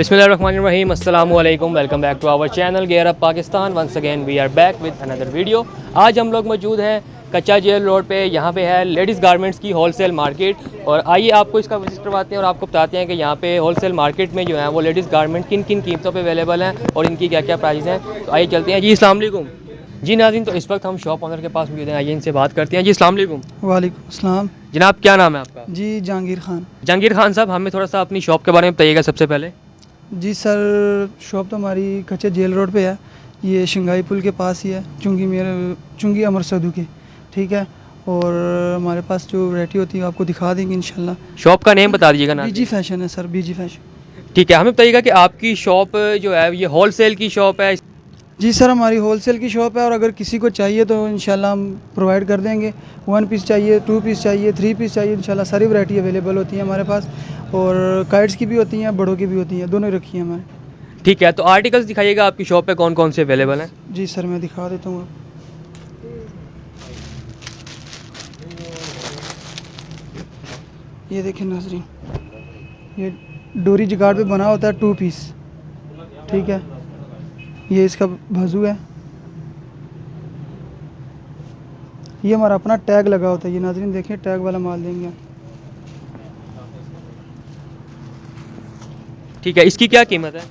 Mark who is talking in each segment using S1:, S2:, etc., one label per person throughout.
S1: बिस्मिल्लाहिर्रहमानिर्रहीम, अस्सलामु अलैकुम। Welcome back to our channel Gear Up Pakistan. Once again we are back with another video. आज हम लोग मौजूद हैं कच्चा जेल रोड पे। यहाँ पे है लेडीज़ गारमेंट्स की होलसेल मार्केट। और आइए आपको इसका विजिट करवाते हैं और आपको बताते हैं कि यहाँ पे होलसेल मार्केट में जो है वो लेडीज़ गारमेंट किन किन कीमतों पे अवेलेबल हैं और इनकी क्या क्या प्राइस हैं। तो आइए चलते हैं जी। अस्सलाम वालेकुम जी नाज़रीन, तो इस वक्त हम शॉप ऑनर के पास मौजूद हैं। आइए इनसे बात करते हैं जी। अस्सलाम वालेकुम।
S2: वालेकुम अस्सलाम।
S1: जनाब क्या नाम है आपका?
S2: जी जहांगीर खान।
S1: जहांगीर खान साहब, हमें थोड़ा सा अपनी शॉप के बारे में बताइएगा सबसे पहले।
S2: जी सर, शॉप तो हमारी कच्चे जेल रोड पे है। ये शंघाई पुल के पास ही है, चुंगी अमर सदू के। ठीक है। और हमारे पास जो वैरायटी होती है आपको दिखा देंगे इंशाल्लाह।
S1: शॉप का नेम बता दीजिएगा ना।
S2: बीजी फैशन है सर, बीजी फैशन।
S1: ठीक है, हमें बताइएगा कि आपकी शॉप जो है ये होलसेल की शॉप है?
S2: जी सर, हमारी होलसेल की शॉप है और अगर किसी को चाहिए तो इंशाल्लाह हम प्रोवाइड कर देंगे। 1 पीस चाहिए, 2 पीस चाहिए, 3 पीस चाहिए, इंशाल्लाह सारी वैरायटी अवेलेबल होती है हमारे पास। और काइट्स की भी होती हैं, बड़ों की भी होती हैं, दोनों ही रखी हैं हमारे।
S1: ठीक है, तो आर्टिकल्स दिखाइएगा आपकी शॉप पे कौन कौन से अवेलेबल हैं।
S2: जी सर, मैं दिखा देता हूँ। ये देखिए नाज़रीन, ये डोरी जिगाड़ पे बना होता है 2 पीस। ठीक है। ये इसका बाजू है। ये हमारा अपना टैग लगा होता है। ये नाज़रीन देखिए, टैग वाला माल देंगे हम।
S1: ठीक है, इसकी क्या कीमत है?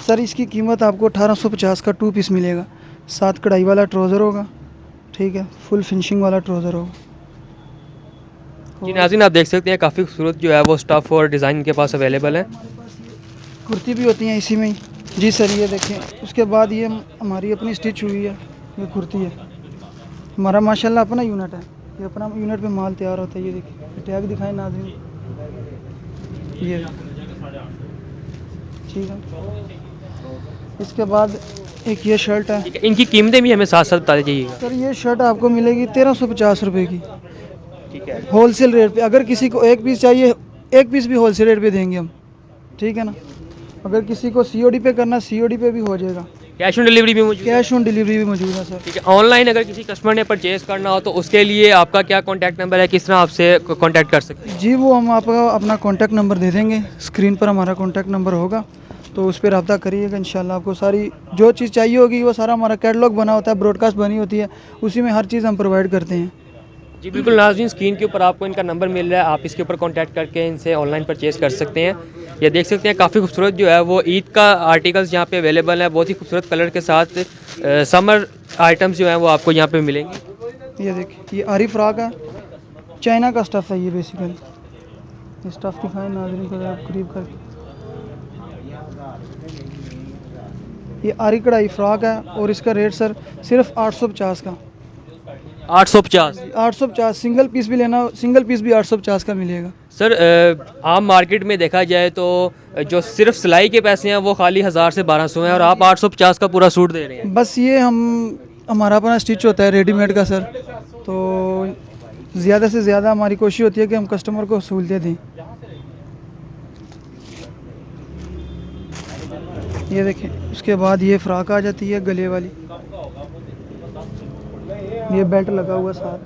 S2: सर इसकी कीमत आपको 1850 का 2 पीस मिलेगा। साथ कढ़ाई वाला ट्राउज़र होगा। ठीक है, फुल फिनिशिंग वाला ट्राउज़र होगा।
S1: जी नाज़रीन, आप देख सकते हैं काफ़ी खूबसूरत जो है वो स्टफ़ और डिज़ाइन इनके पास अवेलेबल है।
S2: कुर्ती भी होती हैं इसी में ही। जी सर, ये देखें। उसके बाद ये हमारी अपनी स्टिच हुई है, ये कुर्ती है। हमारा माशाल्लाह अपना यूनिट है। ये अपना यूनिट पे माल तैयार होता है। ये देखिए, टैग दिखाएं नाज़रीन। ये ठीक है। इसके बाद एक ये शर्ट है।
S1: ठीक है, इनकी कीमतें भी हमें साथ साथ बता दीजिएगा।
S2: सर ये शर्ट आपको मिलेगी 1350 रुपये की,
S1: ठीक है।
S2: होलसेल रेट पे। अगर किसी को एक पीस चाहिए, एक पीस भी होलसेल रेट पे देंगे हम। ठीक है ना। अगर किसी को सीओडी पे करना, सीओडी पे भी हो जाएगा।
S1: कैश ऑन डिलीवरी भी मौजूद है?
S2: कैश ऑन डिलीवरी भी मौजूद है सर।
S1: ठीक है। ऑनलाइन अगर किसी कस्टमर ने परचेज़ करना हो तो उसके लिए आपका क्या कॉन्टैक्ट नंबर है, किस तरह आपसे कॉन्टैक्ट कर सकते हैं?
S2: जी वो हम आपको अपना कॉन्टैक्ट नंबर दे देंगे। स्क्रीन पर हमारा कॉन्टैक्ट नंबर होगा, तो उस पर रब्ता करिएगा। इंशाल्लाह आपको सारी जो चीज़ चाहिए होगी वो सारा हमारा कैटलॉग बना होता है, ब्रॉडकास्ट बनी होती है, उसी में हर चीज़ हम प्रोवाइड करते हैं।
S1: जी बिल्कुल नाज़रीन, स्क्रीन के ऊपर आपको इनका नंबर मिल रहा है, आप इसके ऊपर कांटेक्ट करके इनसे ऑनलाइन परचेज़ कर सकते हैं। ये देख सकते हैं काफ़ी खूबसूरत जो है वो ईद का आर्टिकल्स यहाँ पे अवेलेबल है। बहुत ही खूबसूरत कलर के साथ समर आइटम्स जो हैं वो आपको यहाँ पे मिलेंगे।
S2: ये देखिए, ये आरी फ्रॉक है, चाइना का स्टफ़ है ये बेसिकली। ये स्टफ़ दिखाएं नाज़रीन को आप करीब करके। ये आरी कढ़ाई फ्रॉक है और इसका रेट सर सिर्फ 850 का।
S1: 850?
S2: 850 सिंगल पीस भी लेना, सिंगल पीस भी 850 का मिलेगा
S1: सर आम मार्केट में देखा जाए तो जो सिर्फ सिलाई के पैसे हैं वो खाली 1000 से 1200 हैं और आप 850 का पूरा सूट दे रहे हैं।
S2: बस ये हमारा अपना स्टिच होता है रेडीमेड का सर, तो ज़्यादा से ज़्यादा हमारी कोशिश होती है कि हम कस्टमर को सहूलियत दें। ये देखें। उसके बाद ये फ्रॉक आ जाती है गले वाली, ये बेल्ट लगा हुआ साथ।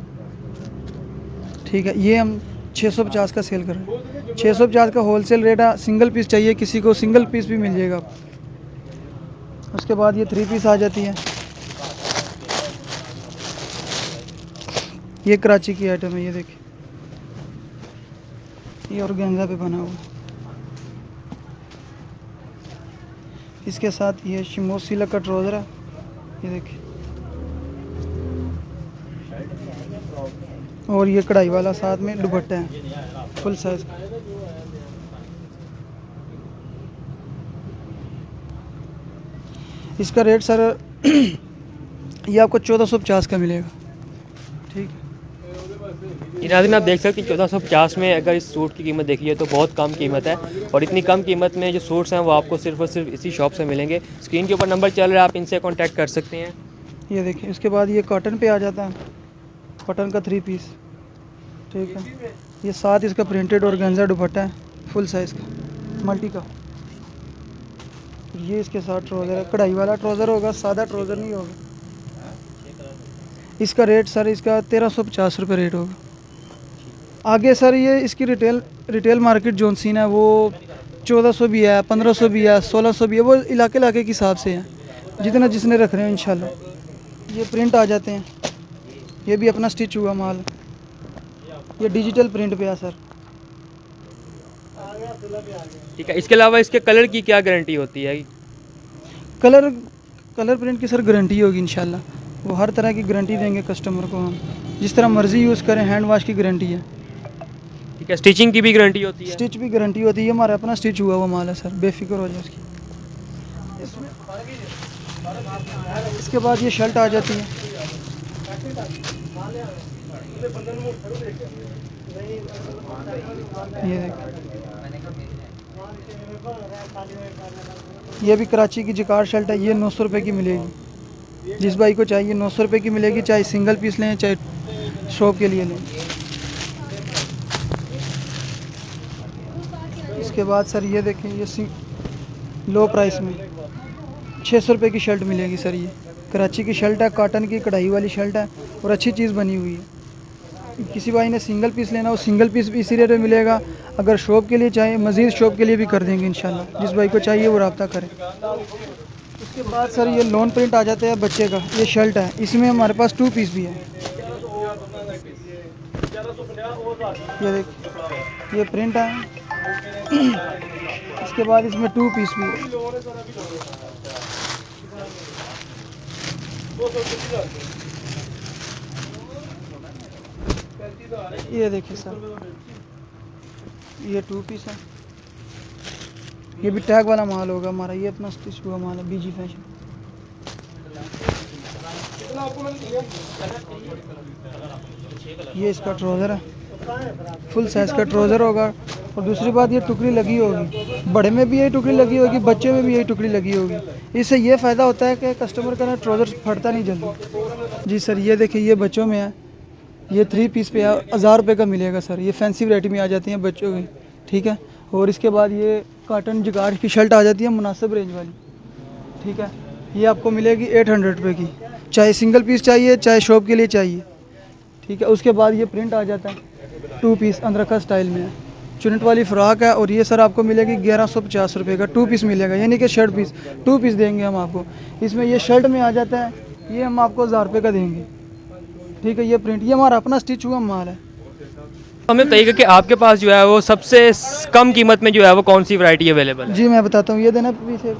S2: ठीक है। ये हम 650 का सेल कर रहे हैं। 650 का होलसेल रेट है। सिंगल पीस चाहिए किसी को, सिंगल पीस भी मिल जाएगा। उसके बाद ये 3 पीस आ जाती है। ये कराची की आइटम है। ये देखिए, ये ऑर्गेन्जा पे बना हुआ। इसके साथ ये शिमो सिल्क का ट्राउज़र है। ये देखिए, और ये कढ़ाई वाला साथ में दुपट्टा है फुल साइज का। इसका रेट सर ये आपको 1450 का मिलेगा। ठीक है।
S1: ये नाज़रीन आप देख सकते हैं 1450 में अगर इस सूट की कीमत देखिए तो बहुत कम कीमत है। और इतनी कम कीमत में जो सूट्स हैं वो आपको सिर्फ और सिर्फ इसी शॉप से मिलेंगे। स्क्रीन के ऊपर नंबर चल रहा है, आप इनसे कांटेक्ट कर सकते हैं।
S2: ये देखिए। उसके बाद ये कॉटन पे आ जाता है, कॉटन का 3 पीस। ठीक है। ये साथ इसका प्रिंटेड ऑर्गेन्जा दुपट्टा है फुल साइज़ का मल्टी का। ये इसके साथ ट्राउज़र है, कढ़ाई वाला ट्राउज़र होगा, सादा ट्राउज़र नहीं होगा। इसका रेट सर इसका 1350 रुपये रेट होगा। आगे सर ये इसकी रिटेल मार्केट जोन सीन है वो 1400 भी है, 1500 भी है, 1600 भी है, वो इलाके इलाके के हिसाब से है, जितना जिसने रख रहे हैं इंशाल्लाह। ये प्रिंट आ जाते हैं, ये भी अपना स्टिच हुआ माल, ये डिजिटल प्रिंट पे है सर।
S1: ठीक है, इसके अलावा इसके कलर की क्या गारंटी होती है?
S2: कलर प्रिंट की सर गारंटी होगी इंशाल्लाह, वो हर तरह की गारंटी देंगे कस्टमर को हम, जिस तरह मर्ज़ी यूज़ करें, हैंड वॉश की गारंटी है।
S1: ठीक है, स्टिचिंग की भी गारंटी होती है?
S2: स्टिच भी गारंटी होती है, हमारा अपना स्टिच हुआ हुआ माल है सर, बेफिक्र हो जाए उसकी। इसके बाद ये शर्ट आ जाती है, ये देखो, ये भी कराची की जिकार शर्ट है, ये 900 रुपये की मिलेगी। जिस भाई को चाहिए 900 रुपये की मिलेगी, चाहे सिंगल पीस लें चाहे शॉप के लिए लें। इसके बाद सर ये देखें, ये लो प्राइस में 600 रुपये की शर्ट मिलेगी सर। ये कराची की शर्ट है, कॉटन की कढ़ाई वाली शर्ट है और अच्छी चीज़ बनी हुई है। किसी भाई ने सिंगल पीस लेना हो, सिंगल पीस भी इसी रेट में मिलेगा। अगर शॉप के लिए चाहिए, मज़ीद शॉप के लिए भी कर देंगे इंशाल्लाह। जिस भाई को चाहिए वो रब्ता करें। उसके बाद सर ये लॉन प्रिंट आ जाता है बच्चे का, ये शर्ट है, इसमें हमारे पास 2 पीस भी है। ये देखिए, ये प्रिंट है, इसके बाद इसमें 2 पीस भी है। ये देखिए सर, ये 2 पीस है, ये भी टैग वाला माल होगा हमारा, ये अपना स्टिच हुआ माल है, बीजी फैशन। ये इसका ट्राउज़र है, फुल साइज़ का ट्राउज़र होगा। और दूसरी बात, ये टुकड़ी लगी होगी, बड़े में भी यही टुकड़ी लगी होगी, बच्चे में भी यही टुकड़ी लगी होगी। इससे ये फ़ायदा होता है कि कस्टमर का ना ट्राउज़र फटता नहीं जल्दी। जी सर, ये देखिए, ये बच्चों में है, ये 3 पीस पे 1000 रुपये का मिलेगा सर। ये फैंसी वैरायटी में आ जाती हैं बच्चों की, ठीक है। और इसके बाद ये कॉटन जिगार की शर्ट आ जाती है, मुनासिब रेंज वाली, ठीक है। ये आपको मिलेगी 800 रुपये की, चाहे सिंगल पीस चाहिए चाहे शॉप के लिए चाहिए, ठीक है। उसके बाद ये प्रिंट आ जाता है 2 पीस अंदरखा स्टाइल में, चुनट वाली फ़्रॉक है, और ये सर आपको मिलेगी 1150 रुपये का 2 पीस मिलेगा, यानी कि शर्ट पीस 2 पीस देंगे हम आपको। इसमें ये शर्ट में आ जाता है, ये हम आपको 1000 रुपये का देंगे, ठीक है। ये प्रिंट, ये हमारा अपना स्टिच हुआ माल है।
S1: हमें बताइएगा कि आपके पास जो है वो सबसे कम कीमत में जो है वो कौन सी वैरायटी अवेलेबल है?
S2: जी मैं बताता हूँ, ये देना पीछे,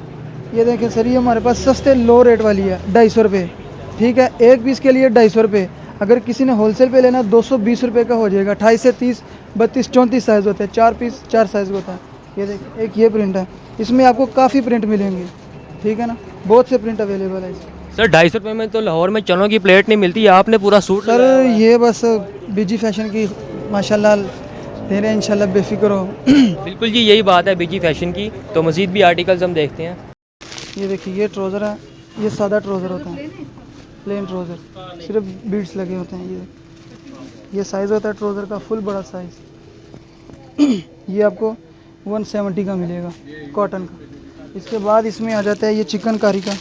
S2: ये देखें सर, ये हमारे पास सस्ते लो रेट वाली है, 250 रुपये, ठीक है। एक पीस के लिए 250 रुपये। अगर किसी ने होलसेल पे लेना 220 रुपये का हो जाएगा। 28 से 30, 32, 34 साइज़ होते हैं, 4 पीस 4 साइज़ होता है। ये देखिए, एक ये प्रिंट है, इसमें आपको काफ़ी प्रिंट मिलेंगे, ठीक है ना, बहुत से प्रिंट अवेलेबल है इसमें।
S1: सर 250 रुपये में तो लाहौर में चनों की प्लेट नहीं मिलती, आपने पूरा सूट
S2: सर ये बस बीजी फैशन की माशाल्लाह दे रहे हैं, इंशाल्लाह बेफिक्र हो।
S1: बिल्कुल जी, यही बात है बीजी फैशन की। तो मज़ीद भी आर्टिकल्स हम देखते हैं।
S2: ये देखिए, ये ट्राउज़र है, ये सादा ट्राउज़र होता है, प्लेन ट्राउज़र, सिर्फ बीड्स लगे होते हैं। ये साइज़ होता है ट्राउज़र का, फुल बड़ा साइज़। ये आपको 170 का मिलेगा, कॉटन का। इसके बाद इसमें आ जाता है ये चिकनकारी का,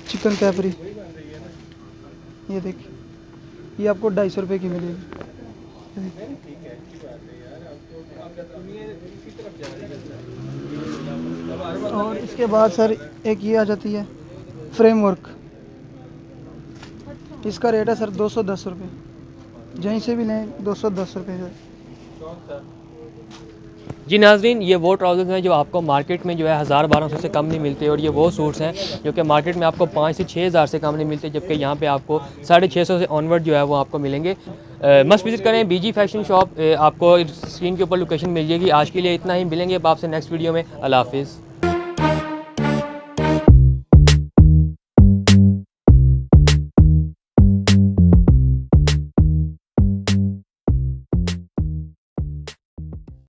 S2: चिकन कैपरी, ये देखिए, ये आपको 250 रुपये की मिलेगी। और इसके बाद सर एक ये आ जाती है फ्रेमवर्क, इसका रेट है सर 210 रुपये, जहीं से भी लें 210 रुपये है।
S1: जी नाजरीन, ये वो ट्राउज़र्स हैं जो आपको मार्केट में जो है 1000-1200 से कम नहीं मिलते, और ये वो सूट्स हैं जो कि मार्केट में आपको 5 से 6000 से कम नहीं मिलते, जबकि यहाँ पे आपको 650 से ऑनवर्ड जो है वो आपको मिलेंगे। मस्ट विजिट करें बीजी फैशन शॉप, आपको स्क्रीन के ऊपर लोकेशन मिल जाएगी। आज के लिए इतना ही, मिलेंगे अब आपसे नेक्स्ट वीडियो में। अल्लाह हाफिज़।